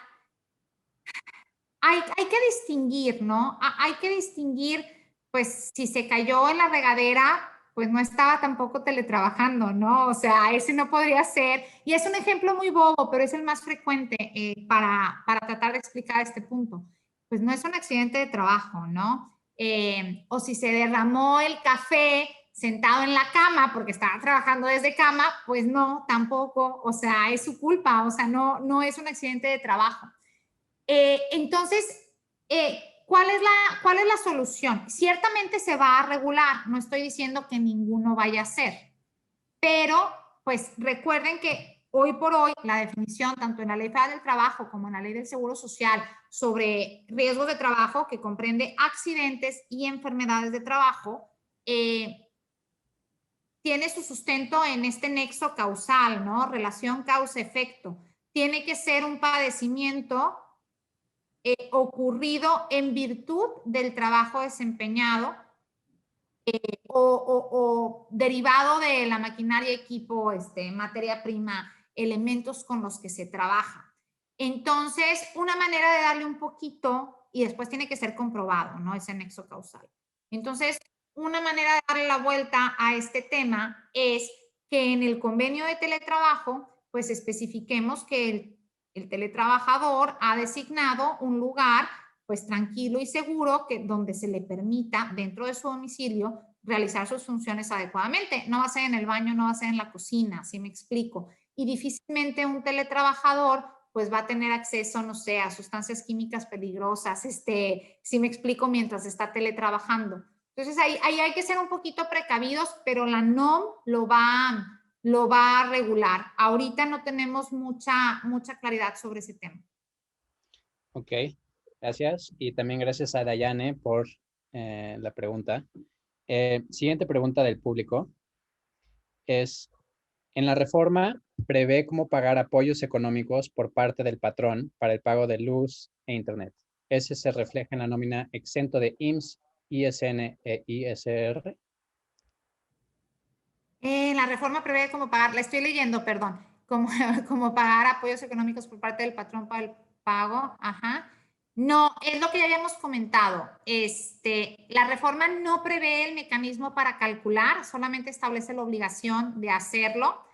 hay que distinguir, ¿no? Hay que distinguir, pues, si se cayó en la regadera, pues no estaba tampoco teletrabajando, ¿no? O sea, ese no podría ser. Y es un ejemplo muy bobo, pero es el más frecuente para tratar de explicar este punto. Pues no es un accidente de trabajo, ¿no? O si se derramó el café sentado en la cama porque estaba trabajando desde cama, pues no, tampoco. O sea, es su culpa, o sea, no es un accidente de trabajo. Entonces, ¿cuál es la solución? Ciertamente se va a regular, no estoy diciendo que ninguno vaya a ser, pero pues recuerden que hoy por hoy la definición, tanto en la Ley Federal del Trabajo como en la Ley del Seguro Social sobre riesgos de trabajo, que comprende accidentes y enfermedades de trabajo, tiene su sustento en este nexo causal, ¿no? Relación causa-efecto. Tiene que ser un padecimiento ocurrido en virtud del trabajo desempeñado o derivado de la maquinaria, equipo, materia prima, elementos con los que se trabaja. Entonces, una manera de darle un poquito, y después tiene que ser comprobado, ¿no? Ese nexo causal. Entonces, una manera de darle la vuelta a este tema es que en el convenio de teletrabajo, pues especifiquemos que el teletrabajador ha designado un lugar pues tranquilo y seguro que donde se le permita dentro de su domicilio realizar sus funciones adecuadamente. No va a ser en el baño, no va a ser en la cocina, ¿sí me explico? Y difícilmente un teletrabajador pues va a tener acceso, no sé, a sustancias químicas peligrosas, si me explico, mientras está teletrabajando. Entonces ahí hay que ser un poquito precavidos, pero la NOM lo va a regular. Ahorita no tenemos mucha claridad sobre ese tema. Ok, gracias. Y también gracias a Dayane por la pregunta. Siguiente pregunta del público es, en la reforma prevé cómo pagar apoyos económicos por parte del patrón para el pago de luz e internet. Ese se refleja en la nómina exento de IMSS, ISN e ISR. La reforma prevé como pagar, la estoy leyendo, perdón, como, como pagar apoyos económicos por parte del patrón para el pago. Ajá. No, es lo que ya habíamos comentado. La reforma no prevé el mecanismo para calcular, solamente establece la obligación de hacerlo.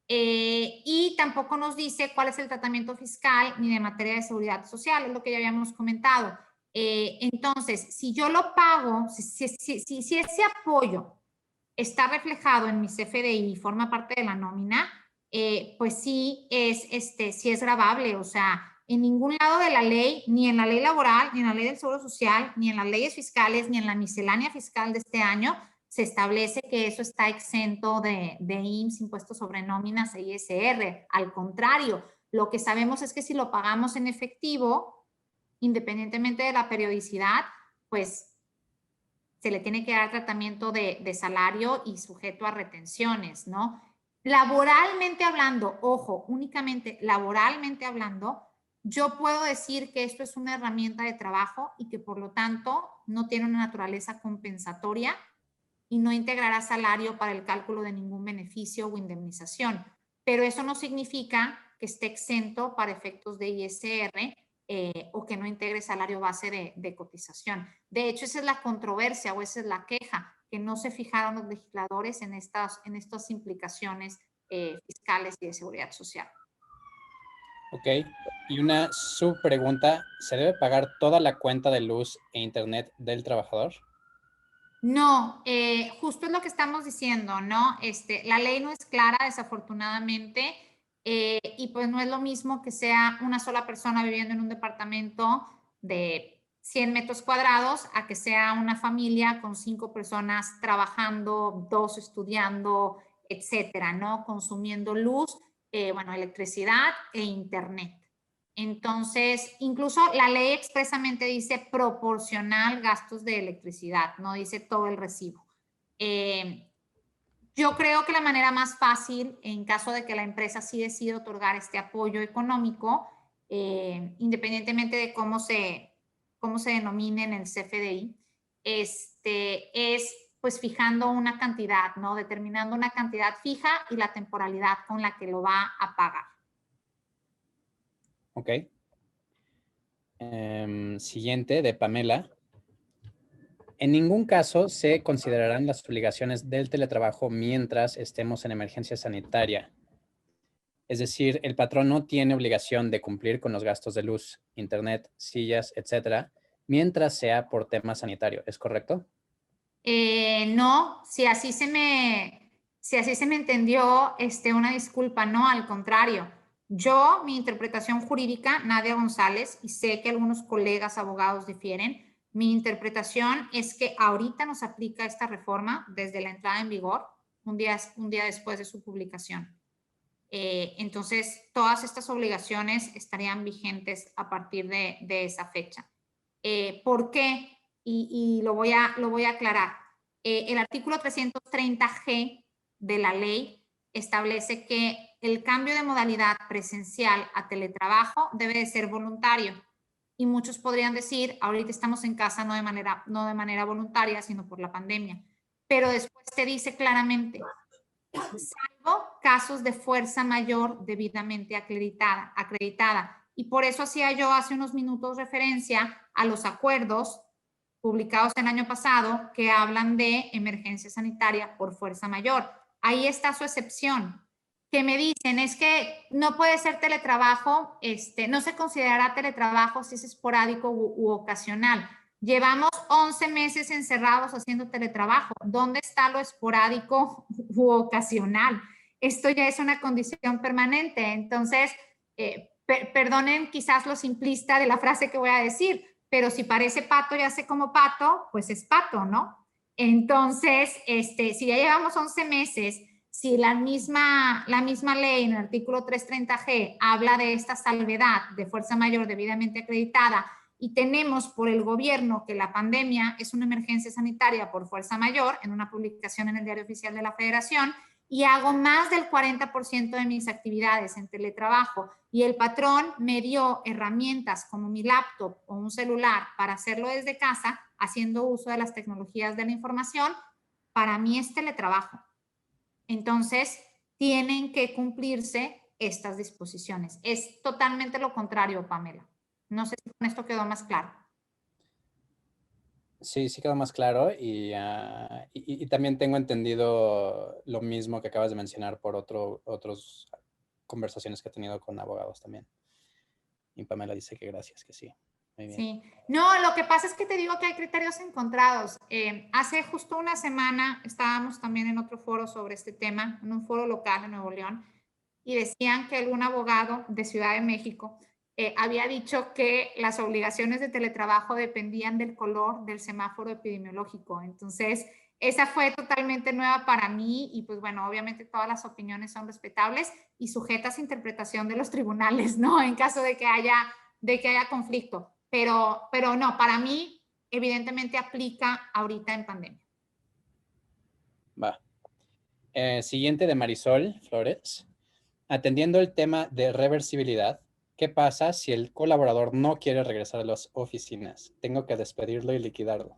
Y tampoco nos dice cuál es el tratamiento fiscal ni de materia de seguridad social, es lo que ya habíamos comentado. Entonces, si yo lo pago, si ese apoyo está reflejado en mi CFDI y forma parte de la nómina, pues sí sí es gravable. O sea, en ningún lado de la ley, ni en la ley laboral, ni en la ley del Seguro Social, ni en las leyes fiscales, ni en la miscelánea fiscal de este año, se establece que eso está exento de IMSS, impuestos sobre nóminas e ISR. Al contrario, lo que sabemos es que si lo pagamos en efectivo, independientemente de la periodicidad, pues se le tiene que dar tratamiento de salario y sujeto a retenciones, ¿no? Laboralmente hablando, ojo, únicamente laboralmente hablando, yo puedo decir que esto es una herramienta de trabajo y que por lo tanto no tiene una naturaleza compensatoria y no integrará salario para el cálculo de ningún beneficio o indemnización. Pero eso no significa que esté exento para efectos de ISR o que no integre salario base de cotización. De hecho, esa es la controversia o esa es la queja, que no se fijaron los legisladores en estas implicaciones fiscales y de seguridad social. Ok, y una subpregunta, ¿se debe pagar toda la cuenta de luz e internet del trabajador? No, justo es lo que estamos diciendo, ¿no? La ley no es clara, desafortunadamente, y pues no es lo mismo que sea una sola persona viviendo en un departamento de 100 metros cuadrados a que sea una familia con 5 personas trabajando, 2 estudiando, etcétera, ¿no? Consumiendo luz, bueno, electricidad e internet. Entonces, incluso la ley expresamente dice proporcional gastos de electricidad, no dice todo el recibo. Yo creo que la manera más fácil, en caso de que la empresa sí decida otorgar este apoyo económico, independientemente de cómo se denomine en el CFDI, es pues fijando una cantidad, ¿no? Determinando una cantidad fija y la temporalidad con la que lo va a pagar. Ok. Siguiente, de Pamela. En ningún caso se considerarán las obligaciones del teletrabajo mientras estemos en emergencia sanitaria. Es decir, el patrón no tiene obligación de cumplir con los gastos de luz, internet, sillas, etcétera, mientras sea por tema sanitario. ¿Es correcto? No, si así se me entendió, una disculpa, no, al contrario. Yo, mi interpretación jurídica, Nadia González, y sé que algunos colegas abogados difieren, mi interpretación es que ahorita nos aplica esta reforma desde la entrada en vigor, un día después de su publicación. Entonces, todas estas obligaciones estarían vigentes a partir de esa fecha. ¿Por qué? Y lo voy a aclarar. El artículo 330G de la ley establece que el cambio de modalidad presencial a teletrabajo debe de ser voluntario. Y muchos podrían decir, ahorita estamos en casa no de manera voluntaria, sino por la pandemia. Pero después te dice claramente, salvo casos de fuerza mayor debidamente acreditada. Y por eso hacía yo hace unos minutos referencia a los acuerdos publicados el año pasado que hablan de emergencia sanitaria por fuerza mayor. Ahí está su excepción. Que me dicen es que no puede ser teletrabajo, no se considerará teletrabajo si es esporádico u ocasional. Llevamos 11 meses encerrados haciendo teletrabajo. ¿Dónde está lo esporádico u ocasional? Esto ya es una condición permanente. Entonces, perdonen quizás lo simplista de la frase que voy a decir, pero si parece pato y hace como pato, pues es pato, ¿no? Entonces, si ya llevamos 11 meses, si la misma ley en el artículo 330G habla de esta salvedad de fuerza mayor debidamente acreditada y tenemos por el gobierno que la pandemia es una emergencia sanitaria por fuerza mayor en una publicación en el Diario Oficial de la Federación y hago más del 40% de mis actividades en teletrabajo y el patrón me dio herramientas como mi laptop o un celular para hacerlo desde casa, haciendo uso de las tecnologías de la información, para mí es teletrabajo. Entonces, tienen que cumplirse estas disposiciones. Es totalmente lo contrario, Pamela. No sé si con esto quedó más claro. Sí, sí quedó más claro y también tengo entendido lo mismo que acabas de mencionar por otras conversaciones que he tenido con abogados también. Y Pamela dice que gracias, que sí. Muy bien. Sí, no, lo que pasa es que te digo que hay criterios encontrados. Hace justo una semana estábamos también en otro foro sobre este tema, en un foro local en Nuevo León, y decían que algún abogado de Ciudad de México había dicho que las obligaciones de teletrabajo dependían del color del semáforo epidemiológico. Entonces, esa fue totalmente nueva para mí y pues bueno, obviamente todas las opiniones son respetables y sujetas a interpretación de los tribunales, ¿no? En caso de que haya conflicto. Pero no, para mí evidentemente aplica ahorita en pandemia. Va. Siguiente de Marisol Flores. Atendiendo el tema de reversibilidad, ¿qué pasa si el colaborador no quiere regresar a las oficinas? Tengo que despedirlo y liquidarlo.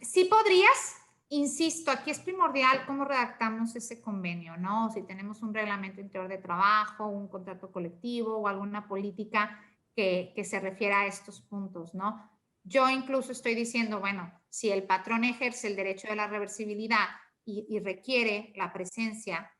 Sí podrías, insisto, aquí es primordial cómo redactamos ese convenio, ¿no? Si tenemos un reglamento interior de trabajo, un contrato colectivo o alguna política que se refiera a estos puntos, ¿no? Yo incluso estoy diciendo, bueno, si el patrón ejerce el derecho de la reversibilidad y requiere la presencia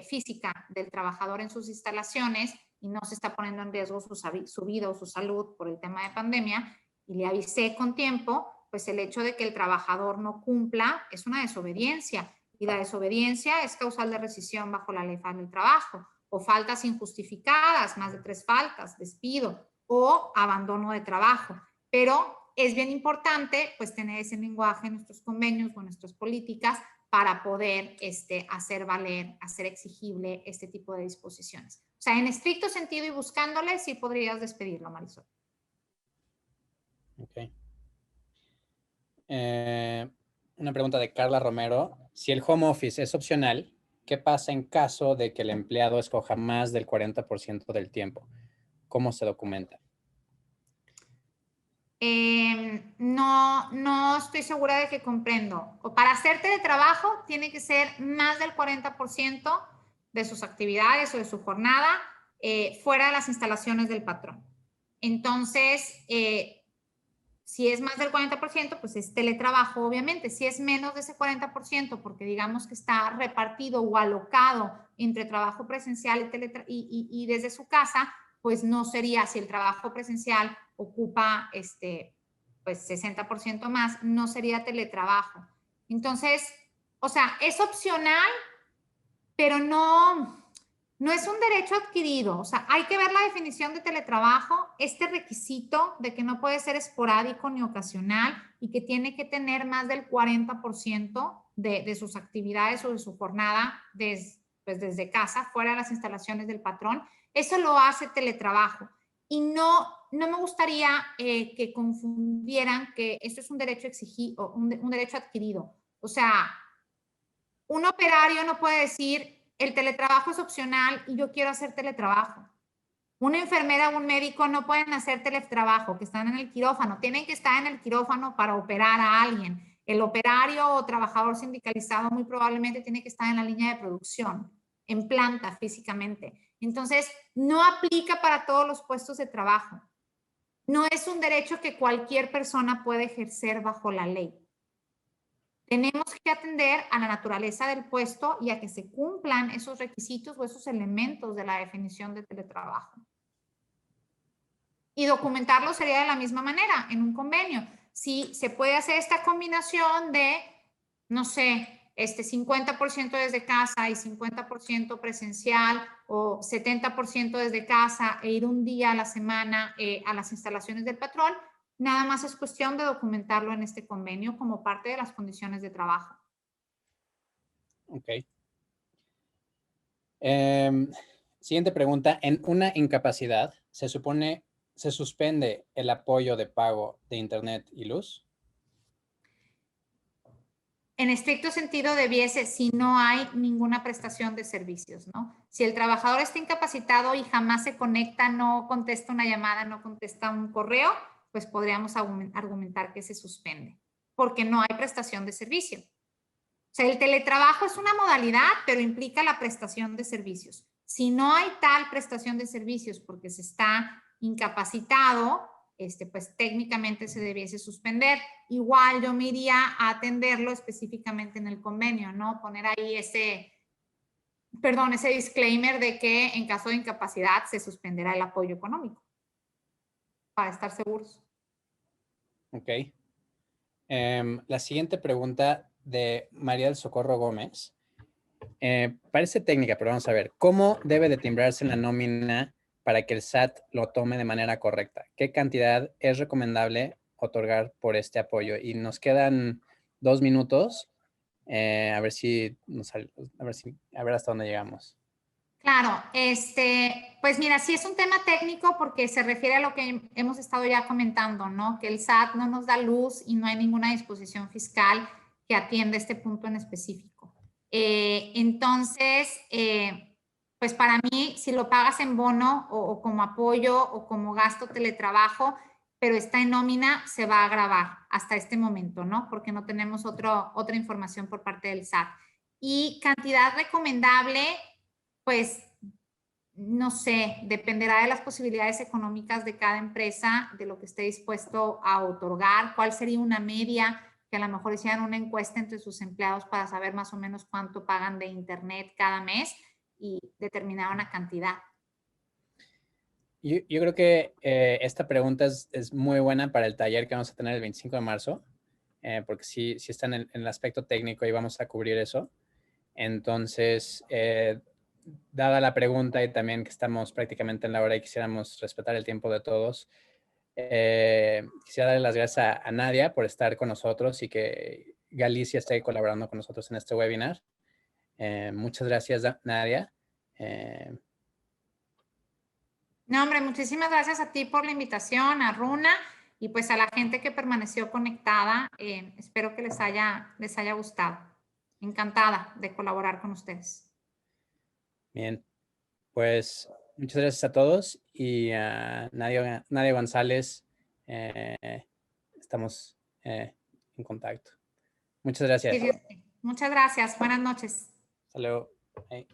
física del trabajador en sus instalaciones y no se está poniendo en riesgo su vida o su salud por el tema de pandemia, y le avisé con tiempo, pues el hecho de que el trabajador no cumpla es una desobediencia y la desobediencia es causal de rescisión bajo la ley federal del trabajo o faltas injustificadas, más de 3 faltas, despido o abandono de trabajo. Pero es bien importante pues tener ese lenguaje en nuestros convenios o en nuestras políticas para poder hacer valer, hacer exigible este tipo de disposiciones. O sea, en estricto sentido y buscándole, sí podrías despedirlo, Marisol. Ok. Una pregunta de Carla Romero. Si el home office es opcional, ¿qué pasa en caso de que el empleado escoja más del 40% del tiempo? ¿Cómo se documenta? No estoy segura de que comprendo. O para hacer teletrabajo tiene que ser más del 40% de sus actividades o de su jornada fuera de las instalaciones del patrón. Entonces, si es más del 40%, pues es teletrabajo, obviamente. Si es menos de ese 40%, porque digamos que está repartido o alocado entre trabajo presencial y desde su casa, pues no sería, si el trabajo presencial ocupa pues 60% más, no sería teletrabajo. Entonces, o sea, es opcional, pero no es un derecho adquirido. O sea, hay que ver la definición de teletrabajo, este requisito de que no puede ser esporádico ni ocasional y que tiene que tener más del 40% de sus actividades o de su jornada pues desde casa, fuera de las instalaciones del patrón. Eso lo hace teletrabajo. Y no me gustaría que confundieran que esto es un derecho exigido, un derecho adquirido. O sea, un operario no puede decir, el teletrabajo es opcional y yo quiero hacer teletrabajo. Una enfermera o un médico no pueden hacer teletrabajo, que están en el quirófano. Tienen que estar en el quirófano para operar a alguien. El operario o trabajador sindicalizado muy probablemente tiene que estar en la línea de producción, en planta físicamente. Entonces, no aplica para todos los puestos de trabajo. No es un derecho que cualquier persona puede ejercer bajo la ley. Tenemos que atender a la naturaleza del puesto y a que se cumplan esos requisitos o esos elementos de la definición de teletrabajo. Y documentarlo sería de la misma manera, en un convenio. Si se puede hacer esta combinación de, no sé, 50% desde casa y 50% presencial o 70% desde casa e ir un día a la semana a las instalaciones del patrón, nada más es cuestión de documentarlo en este convenio como parte de las condiciones de trabajo. Ok. Siguiente pregunta. En una incapacidad, ¿se suspende el apoyo de pago de internet y luz? En estricto sentido debiese si no hay ninguna prestación de servicios, ¿no? Si el trabajador está incapacitado y jamás se conecta, no contesta una llamada, no contesta un correo, pues podríamos argumentar que se suspende, porque no hay prestación de servicio. O sea, el teletrabajo es una modalidad, pero implica la prestación de servicios. Si no hay tal prestación de servicios porque se está incapacitado, pues técnicamente se debiese suspender. Igual yo me iría a atenderlo específicamente en el convenio, ¿no? Poner ahí ese disclaimer de que en caso de incapacidad se suspenderá el apoyo económico para estar seguros. Ok. La siguiente pregunta de María del Socorro Gómez. Parece técnica, pero vamos a ver. ¿Cómo debe de timbrarse en la nómina para que el SAT lo tome de manera correcta? ¿Qué cantidad es recomendable otorgar por este apoyo? Y nos quedan 2 minutos. A ver hasta dónde llegamos. Claro, pues mira, sí es un tema técnico porque se refiere a lo que hemos estado ya comentando, ¿no? Que el SAT no nos da luz y no hay ninguna disposición fiscal que atienda este punto en específico. Entonces, pues para mí, si lo pagas en bono o como apoyo o como gasto teletrabajo, pero está en nómina, se va a agravar hasta este momento, ¿no? Porque no tenemos otra información por parte del SAT. Y cantidad recomendable, pues no sé, dependerá de las posibilidades económicas de cada empresa, de lo que esté dispuesto a otorgar, cuál sería una media, que a lo mejor hicieran una encuesta entre sus empleados para saber más o menos cuánto pagan de internet cada mes y determinar una cantidad. Yo creo que esta pregunta es muy buena para el taller que vamos a tener el 25 de marzo, porque sí está en el aspecto técnico y vamos a cubrir eso. Entonces, dada la pregunta y también que estamos prácticamente en la hora y quisiéramos respetar el tiempo de todos, quisiera darle las gracias a Nadia por estar con nosotros y que Galicia esté colaborando con nosotros en este webinar. Muchas gracias, Nadia. No, hombre, muchísimas gracias a ti por la invitación, a Runa y pues a la gente que permaneció conectada. Espero que les haya gustado. Encantada de colaborar con ustedes. Bien, pues muchas gracias a todos y a Nadia González, estamos en contacto. Muchas gracias. Sí, muchas gracias. Buenas noches. Hasta luego. Bye.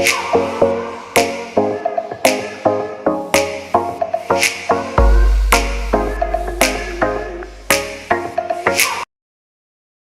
Bye.